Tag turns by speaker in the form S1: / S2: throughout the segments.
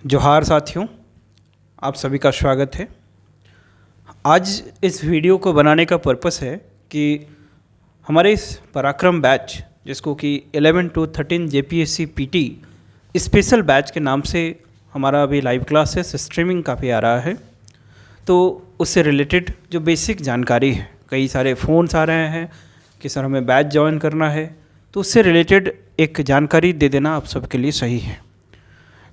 S1: जोहार साथियों, आप सभी का स्वागत है। आज इस वीडियो को बनाने का पर्पस है कि हमारे इस पराक्रम बैच, जिसको कि 11 to 13 JPSC PT special batch के नाम से हमारा अभी लाइव क्लासेस स्ट्रीमिंग काफ़ी आ रहा है, तो उससे रिलेटेड जो बेसिक जानकारी है, कई सारे फ़ोन्स आ रहे हैं कि सर हमें बैच ज्वाइन करना है, तो उससे रिलेटेड एक जानकारी दे देना आप सबके लिए सही है।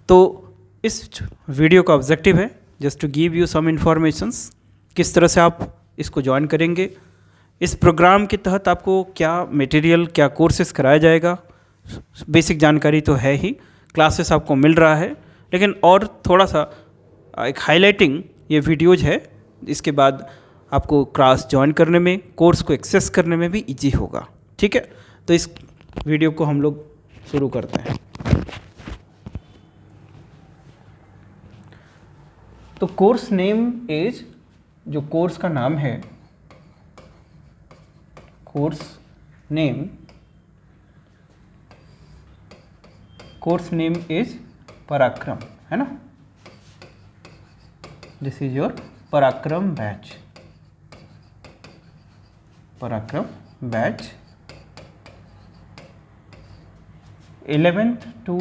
S1: तो इस वीडियो का ऑब्जेक्टिव है just to give you some informations, किस तरह से आप इसको ज्वाइन करेंगे, इस प्रोग्राम के तहत आपको क्या मटेरियल, क्या कोर्सेज कराया जाएगा। बेसिक जानकारी तो है ही, क्लासेस आपको मिल रहा है, लेकिन और थोड़ा सा एक हाईलाइटिंग ये वीडियोज है। इसके बाद आपको क्लास ज्वाइन करने में, कोर्स को एक्सेस करने में भी इजी होगा। ठीक है, तो इस वीडियो को हम लोग शुरू करते हैं। तो कोर्स नेम इज, जो कोर्स का नाम है, कोर्स नेम इज पराक्रम, है ना। दिस इज योर पराक्रम बैच, पराक्रम batch 11th to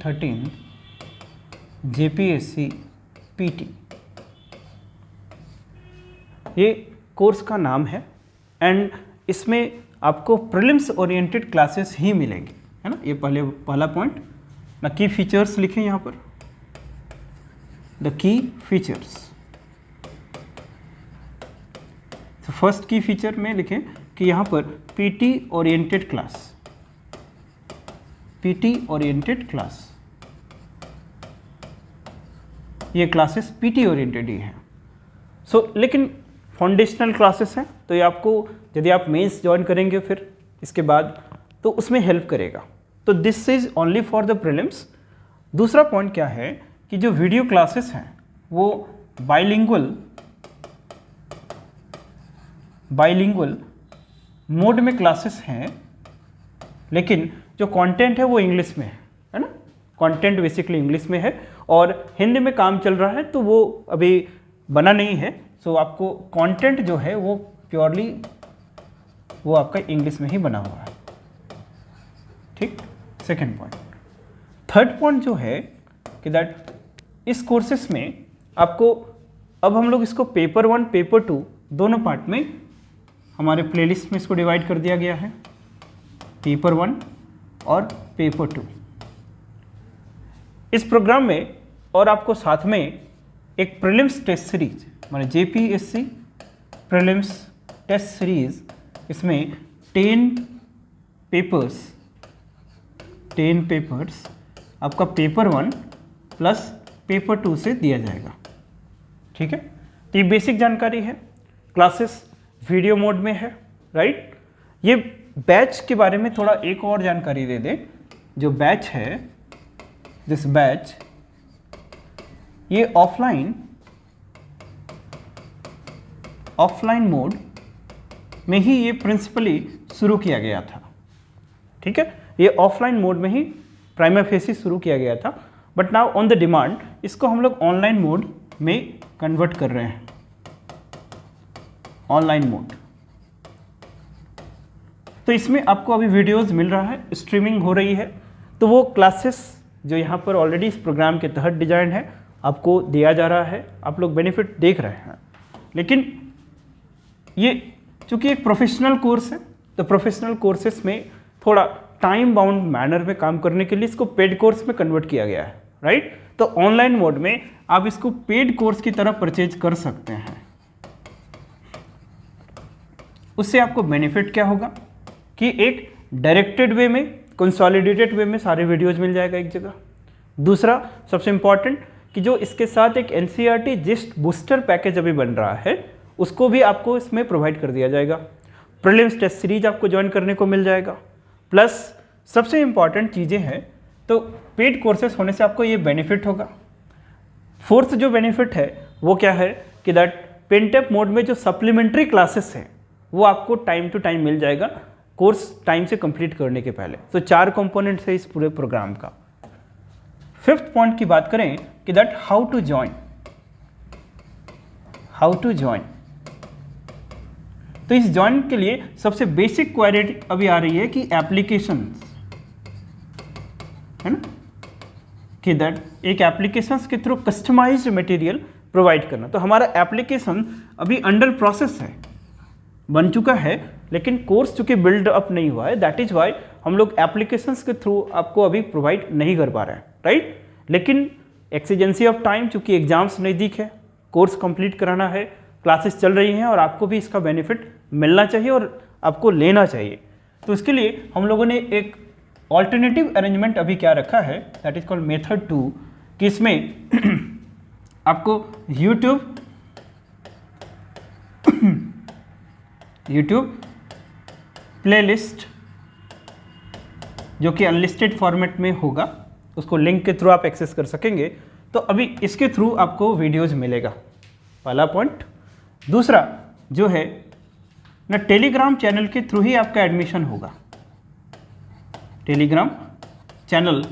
S1: 13th JPSC PT, ये कोर्स का नाम है। एंड इसमें आपको प्रीलिम्स ओरिएंटेड क्लासेस ही मिलेंगे, है ना। ये पहला पॉइंट ना। की फीचर्स लिखें यहाँ पर, द की फीचर्स। तो फर्स्ट की फीचर में लिखें कि यहाँ पर PT oriented class, PT oriented class, ये क्लासेस PT ओरिएंटेड ही हैं। लेकिन फाउंडेशनल क्लासेस हैं, तो ये आपको यदि आप मेंस ज्वाइन करेंगे फिर इसके बाद, तो उसमें हेल्प करेगा। तो this is only for the prelims. दूसरा पॉइंट क्या है कि जो वीडियो क्लासेस हैं वो बाइलिंगुअल मोड में क्लासेस हैं, लेकिन जो कंटेंट है वो इंग्लिश में है ना। कंटेंट बेसिकली इंग्लिश में है और हिंदी में काम चल रहा है, तो वो अभी बना नहीं है। सो आपको कंटेंट जो है वो प्योरली वो आपका इंग्लिश में ही बना हुआ है। ठीक, सेकंड पॉइंट। थर्ड पॉइंट जो है कि दैट इस कोर्सेस में आपको, अब हम लोग इसको पेपर 1 पेपर 2 दोनों पार्ट में हमारे प्लेलिस्ट में इसको डिवाइड कर दिया गया है, पेपर 1 और पेपर 2। इस प्रोग्राम में और आपको साथ में एक प्रीलिम्स टेस्ट सीरीज, माने JPSC प्रीलिम्स टेस्ट सीरीज, इसमें 10 पेपर्स आपका पेपर 1 प्लस पेपर 2 से दिया जाएगा। ठीक है, तो ये बेसिक जानकारी है। क्लासेस वीडियो मोड में है, राइट। ये बैच के बारे में थोड़ा एक और जानकारी दे दें। जो बैच है, दिस बैच, ये ऑफलाइन मोड में ही ये प्रिंसिपली शुरू किया गया था। ठीक है, ये ऑफलाइन मोड में ही प्राइमा फेसी शुरू किया गया था, but now on the demand इसको हम लोग ऑनलाइन मोड में कन्वर्ट कर रहे हैं, ऑनलाइन मोड। तो इसमें आपको अभी वीडियोस मिल रहा है, स्ट्रीमिंग हो रही है, तो वो क्लासेस जो यहाँ पर ऑलरेडी इस प्रोग्राम के तहत डिजाइन है आपको दिया जा रहा है, आप लोग बेनिफिट देख रहे हैं। लेकिन ये चूंकि एक प्रोफेशनल कोर्स है, तो प्रोफेशनल कोर्सेस में थोड़ा टाइम बाउंड मैनर में काम करने के लिए इसको पेड कोर्स में कन्वर्ट किया गया है, राइट। तो ऑनलाइन मोड में आप इसको पेड कोर्स की तरह परचेज कर सकते हैं। उससे आपको बेनिफिट क्या होगा कि एक डायरेक्टेड वे में, कंसोलिडेटेड वे में सारे वीडियोज मिल जाएगा एक जगह। दूसरा सबसे इंपॉर्टेंट कि जो इसके साथ एक NCERT जिस्ट बूस्टर पैकेज अभी बन रहा है, उसको भी आपको इसमें प्रोवाइड कर दिया जाएगा। प्रीलिम्स टेस्ट सीरीज आपको ज्वाइन करने को मिल जाएगा, प्लस सबसे इंपॉर्टेंट चीज़ें हैं, तो पेड कोर्सेस होने से आपको ये बेनिफिट होगा। फोर्थ जो बेनिफिट है वो क्या है कि दैट पेंटअप मोड में जो सप्लीमेंट्री क्लासेस हैं वो आपको टाइम टू टाइम मिल जाएगा। कोर्स टाइम से कंप्लीट करने के पहले। तो 4 कंपोनेंट्स है इस पूरे प्रोग्राम का। 5th पॉइंट की बात करें कि दैट हाउ टू ज्वाइन। तो इस ज्वाइन के लिए सबसे बेसिक क्वेरी अभी आ रही है कि एप्लीकेशंस, है ना, कि दैट एक एप्लीकेशंस के थ्रू कस्टमाइज्ड मटेरियल प्रोवाइड करना। तो हमारा एप्लीकेशन अभी अंडर प्रोसेस है, बन चुका है, लेकिन कोर्स चूंकि बिल्ड अप नहीं हुआ है, दैट इज वाई हम लोग एप्लीकेशंस के थ्रू आपको अभी प्रोवाइड नहीं कर पा रहे हैं, राइट। लेकिन एक्सीजेंसी ऑफ टाइम, चूंकि एग्जाम्स नज़दीक है, कोर्स कंप्लीट कराना है, क्लासेस चल रही हैं और आपको भी इसका बेनिफिट मिलना चाहिए और आपको लेना चाहिए। तो इसके लिए हम लोगों ने एक ऑल्टरनेटिव अरेंजमेंट अभी क्या रखा है, दैट इज कॉल्ड मेथड 2, कि इसमें आपको यूट्यूब प्लेलिस्ट जो कि अनलिस्टेड फॉर्मेट में होगा, उसको लिंक के थ्रू आप एक्सेस कर सकेंगे। तो अभी इसके थ्रू आपको वीडियोस मिलेगा, पहला पॉइंट। दूसरा जो है ना, टेलीग्राम चैनल के थ्रू ही आपका एडमिशन होगा। टेलीग्राम चैनल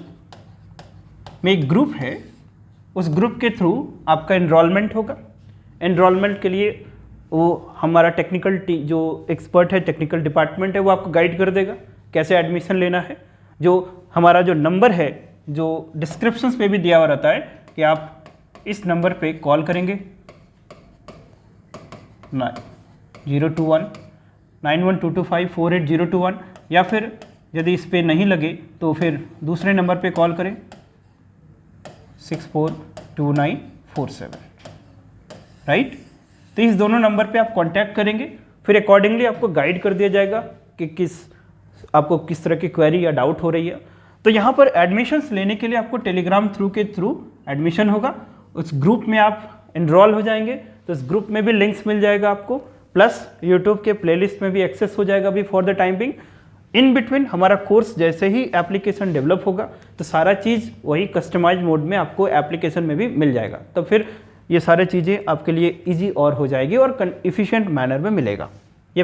S1: में एक ग्रुप है, उस ग्रुप के थ्रू आपका एनरोलमेंट होगा। एनरोलमेंट के लिए वो हमारा टेक्निकल जो एक्सपर्ट है, टेक्निकल डिपार्टमेंट है, वो आपको गाइड कर देगा कैसे एडमिशन लेना है। जो हमारा जो नंबर है, जो डिस्क्रिप्शंस पे भी दिया हुआ रहता है कि आप इस नंबर पे कॉल करेंगे 021-9122548021, या फिर यदि इस पे नहीं लगे तो फिर दूसरे नंबर पे कॉल करें 642947, राइट। तो इस दोनों नंबर पे आप कांटेक्ट करेंगे, फिर अकॉर्डिंगली आपको गाइड कर दिया जाएगा कि आपको किस तरह की क्वेरी या डाउट हो रही है। तो यहाँ पर एडमिशन्स लेने के लिए आपको टेलीग्राम के थ्रू एडमिशन होगा, उस ग्रुप में आप एनरोल हो जाएंगे। तो इस ग्रुप में भी लिंक्स मिल जाएगा आपको, प्लस यूट्यूब के प्लेलिस्ट में भी एक्सेस हो जाएगा अभी for the time being. In between हमारा कोर्स जैसे ही एप्लीकेशन डेवलप होगा तो सारा चीज़ वही कस्टमाइज मोड में आपको एप्लीकेशन में भी मिल जाएगा। तो फिर ये सारी चीज़ें आपके लिए इजी और हो जाएगी और इफ़िशिएंट मैनर में मिलेगा। ये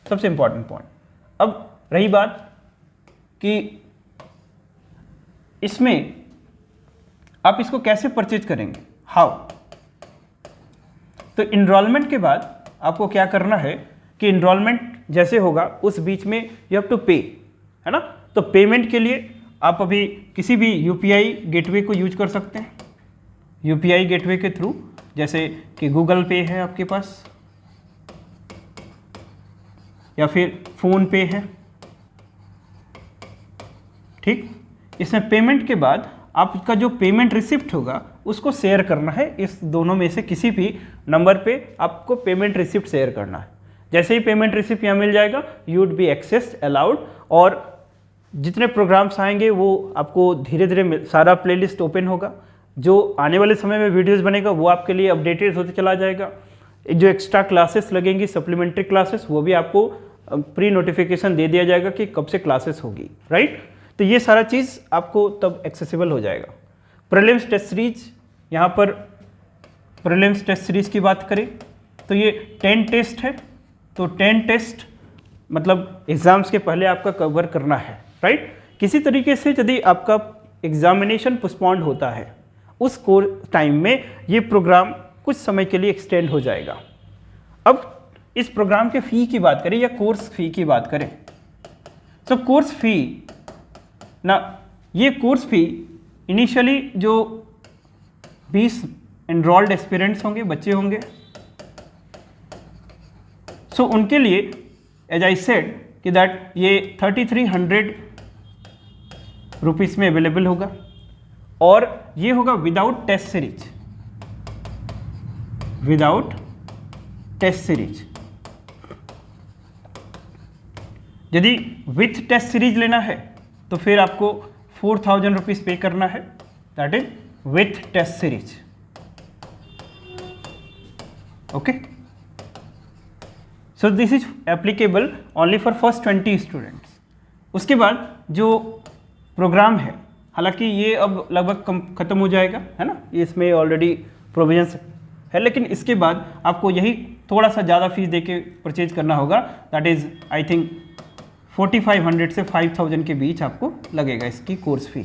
S1: सबसे इम्पॉर्टेंट पॉइंट। अब रही बात कि इसमें आप इसको कैसे परचेज करेंगे, हाउ। तो इनरोलमेंट के बाद आपको क्या करना है कि इनरोलमेंट जैसे होगा उस बीच में यू हैव टू पे, है ना। तो पेमेंट के लिए आप अभी किसी भी यूपीआई गेटवे को यूज कर सकते हैं। यूपीआई गेटवे के थ्रू, जैसे कि गूगल पे है आपके पास, या फिर फ़ोन पे है, ठीक। इसमें पेमेंट के बाद आपका जो पेमेंट रिसिप्ट होगा उसको शेयर करना है। इस दोनों में से किसी भी नंबर पे आपको पेमेंट रिसिप्ट शेयर करना है। जैसे ही पेमेंट रिसिप्ट यहाँ मिल जाएगा, you would be accessed allowed, और जितने प्रोग्राम्स आएंगे वो आपको धीरे धीरे सारा प्लेलिस्ट ओपन होगा। जो आने वाले समय में वीडियोस बनेगा वो आपके लिए अपडेटेड होते चला जाएगा। जो एक्स्ट्रा क्लासेस लगेंगी, सप्लीमेंट्री क्लासेस, वो भी आपको प्री नोटिफिकेशन दे दिया जाएगा कि कब से क्लासेस होगी, राइट। तो ये सारा चीज़ आपको तब एक्सेसिबल हो जाएगा। प्रीलिम्स टेस्ट सीरीज, यहाँ पर प्रीलिम्स टेस्ट सीरीज की बात करें तो ये 10 टेस्ट है। तो 10 टेस्ट मतलब एग्ज़ाम्स के पहले आपका कवर करना है, राइट। किसी तरीके से यदि आपका एग्जामिनेशन पोस्टपोन्ड होता है उस कोर्स टाइम में ये प्रोग्राम कुछ समय के लिए एक्सटेंड हो जाएगा। अब इस प्रोग्राम के फ़ी की बात करें या कोर्स फ़ी की बात करें, तो कोर्स फ़ी ना, ये कोर्स फ़ी इनिशियली जो 20 एनरोल्ड एस्पिरेंट्स होंगे, बच्चे होंगे, सो उनके लिए एज आई सेड कि दैट ये 3300 रुपीज़ में अवेलेबल होगा, और ये होगा without test series, without test series. यदि विथ टेस्ट सीरीज लेना है तो फिर आपको 4000 रुपीज़ पे करना है, that is with test series, okay. So this is applicable only for first 20 students. उसके बाद जो प्रोग्राम है, हालांकि ये अब लगभग ख़त्म हो जाएगा, है ना, ये इसमें ऑलरेडी प्रोविजंस है, लेकिन इसके बाद आपको यही थोड़ा सा ज़्यादा फीस देके परचेज करना होगा, दैट इज़ आई थिंक 4500 से 5000 के बीच आपको लगेगा इसकी कोर्स फी।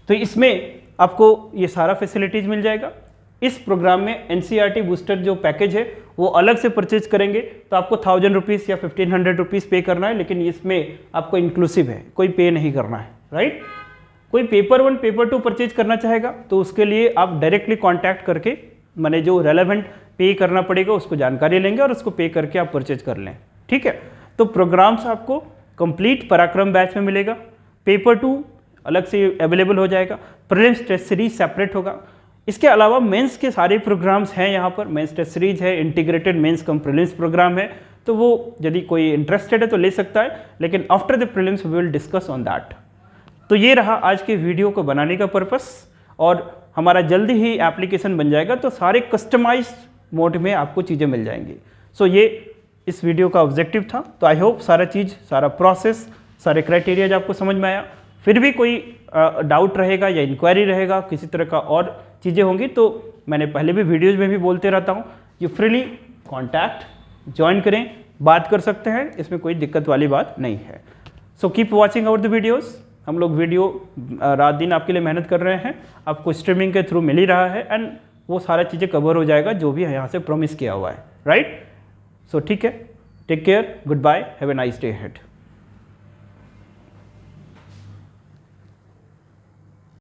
S1: तो इसमें आपको ये सारा फैसिलिटीज़ मिल जाएगा। इस प्रोग्राम में NCERT बूस्टर जो पैकेज है वो अलग से परचेज करेंगे तो आपको 1000 रुपीज़ या 1500 रुपीज़ पे करना है, लेकिन इसमें आपको इंक्लूसिव है, कोई पे नहीं करना है, राइट। कोई पेपर 1 पेपर 2 परचेज करना चाहेगा तो उसके लिए आप डायरेक्टली कांटेक्ट करके मैंने जो रेलेवेंट पे करना पड़ेगा उसको जानकारी लेंगे और उसको पे करके आप परचेज कर लें, ठीक है। तो प्रोग्राम्स आपको कंप्लीट पराक्रम बैच में मिलेगा। पेपर 2 अलग से अवेलेबल हो जाएगा, प्रीलिम्स टेस्ट सीरीज सेपरेट होगा। इसके अलावा मेंस के सारे प्रोग्राम्स हैं यहाँ पर, मेंस टेस्ट सीरीज है, इंटीग्रेटेड मेंस कम प्रीलिम्स प्रोग्राम है, तो वो यदि कोई इंटरेस्टेड है तो ले सकता है, लेकिन after the prelims we will discuss on that. तो ये रहा आज के वीडियो को बनाने का पर्पस, और हमारा जल्दी ही एप्लीकेशन बन जाएगा तो सारे कस्टमाइज्ड मोड में आपको चीज़ें मिल जाएंगी। सो ये इस वीडियो का ऑब्जेक्टिव था। तो आई होप सारा चीज़, सारा प्रोसेस, सारे क्राइटेरियाज आपको समझ में आया। फिर भी कोई डाउट रहेगा या इंक्वायरी रहेगा, किसी तरह का और चीज़ें होंगी तो मैंने पहले भी वीडियोज़ में भी बोलते रहता हूँ, यू फ्रीली कॉन्टैक्ट ज्वाइन करें, बात कर सकते हैं, इसमें कोई दिक्कत वाली बात नहीं है। So keep watching our the videos. हम लोग वीडियो रात दिन आपके लिए मेहनत कर रहे हैं, आपको स्ट्रीमिंग के थ्रू मिल ही रहा है, एंड वो सारा चीज़ें कवर हो जाएगा जो भी यहाँ से प्रॉमिस किया हुआ है, राइट। सो ठीक है, take care, goodbye, have a nice day ahead.